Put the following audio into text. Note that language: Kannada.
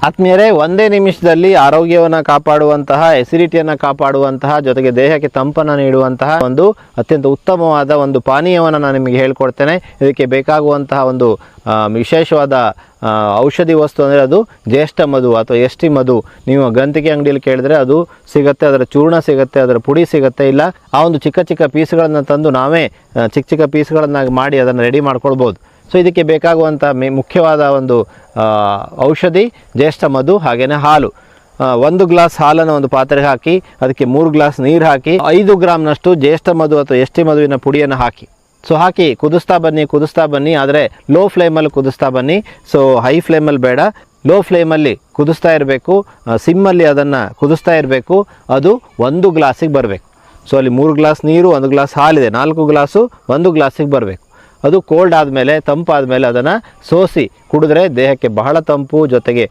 ಆತ್ಮೀಯರೇ, ಒಂದೇ ನಿಮಿಷದಲ್ಲಿ ಆರೋಗ್ಯವನ್ನು ಕಾಪಾಡುವಂತಹ, ಎಸಿಡಿಟಿಯನ್ನು ಕಾಪಾಡುವಂತಹ, ಜೊತೆಗೆ ದೇಹಕ್ಕೆ ತಂಪನ್ನು ನೀಡುವಂತಹ ಒಂದು ಅತ್ಯಂತ ಉತ್ತಮವಾದ ಒಂದು ಪಾನೀಯವನ್ನು ನಾನು ನಿಮಗೆ ಹೇಳ್ಕೊಡ್ತೇನೆ. ಇದಕ್ಕೆ ಬೇಕಾಗುವಂತಹ ಒಂದು ವಿಶೇಷವಾದ ಔಷಧಿ ವಸ್ತು ಅಂದರೆ ಅದು ಜ್ಯೇಷ್ಠ ಮಧು ಅಥವಾ ಎಷ್ಟಿ ಮಧು. ನೀವು ಗ್ರಂಥಿಗೆ ಅಂಗಡಿಯಲ್ಲಿ ಕೇಳಿದ್ರೆ ಅದು ಸಿಗುತ್ತೆ, ಅದರ ಚೂರ್ಣ ಸಿಗುತ್ತೆ, ಅದರ ಪುಡಿ ಸಿಗುತ್ತೆ. ಇಲ್ಲ ಆ ಒಂದು ಚಿಕ್ಕ ಚಿಕ್ಕ ಪೀಸ್ಗಳನ್ನು ತಂದು ನಾವೇ ಚಿಕ್ಕ ಚಿಕ್ಕ ಪೀಸ್ಗಳನ್ನಾಗಿ ಮಾಡಿ ಅದನ್ನು ರೆಡಿ ಮಾಡ್ಕೊಳ್ಬೋದು. ಸೊ ಇದಕ್ಕೆ ಬೇಕಾಗುವಂಥ ಮುಖ್ಯವಾದ ಒಂದು ಔಷಧಿ ಜ್ಯೇಷ್ಠ ಮಧು, ಹಾಗೆಯೇ ಹಾಲು. 1 ಗ್ಲಾಸ್ ಹಾಲನ್ನು ಒಂದು ಪಾತ್ರೆಗೆ ಹಾಕಿ ಅದಕ್ಕೆ 3 ಗ್ಲಾಸ್ ನೀರು ಹಾಕಿ 5 ಗ್ರಾಮ್ನಷ್ಟು ಜ್ಯೇಷ್ಠ ಮಧು ಅಥವಾ ಎಷ್ಟಿ ಮಧುವಿನ ಪುಡಿಯನ್ನು ಹಾಕಿ. ಸೊ ಹಾಕಿ ಕುದಿಸ್ತಾ ಬನ್ನಿ. ಆದರೆ ಲೋ ಫ್ಲೇಮಲ್ಲಿ ಕುದಿಸ್ತಾ ಬನ್ನಿ. ಸೊ ಹೈ ಫ್ಲೇಮಲ್ಲಿ ಬೇಡ, ಲೋ ಫ್ಲೇಮಲ್ಲಿ ಕುದಿಸ್ತಾ ಇರಬೇಕು. ಸಿಮ್ಮಲ್ಲಿ ಅದನ್ನು ಕುದಿಸ್ತಾ ಇರಬೇಕು. ಅದು 1 ಗ್ಲಾಸಿಗೆ ಬರಬೇಕು. ಸೊ ಅಲ್ಲಿ 3 ಗ್ಲಾಸ್ ನೀರು, 1 ಗ್ಲಾಸ್ ಹಾಲಿದೆ, 4 ಗ್ಲಾಸು 1 ಗ್ಲಾಸಿಗೆ ಬರಬೇಕು. ಅದು ಕೋಲ್ಡ್ ಆದಮೇಲೆ, ತಂಪಾದಮೇಲೆ ಅದನ್ನು ಸೋಸಿ ಕುಡಿದ್ರೆ ದೇಹಕ್ಕೆ ಬಹಳ ತಂಪು, ಜೊತೆಗೆ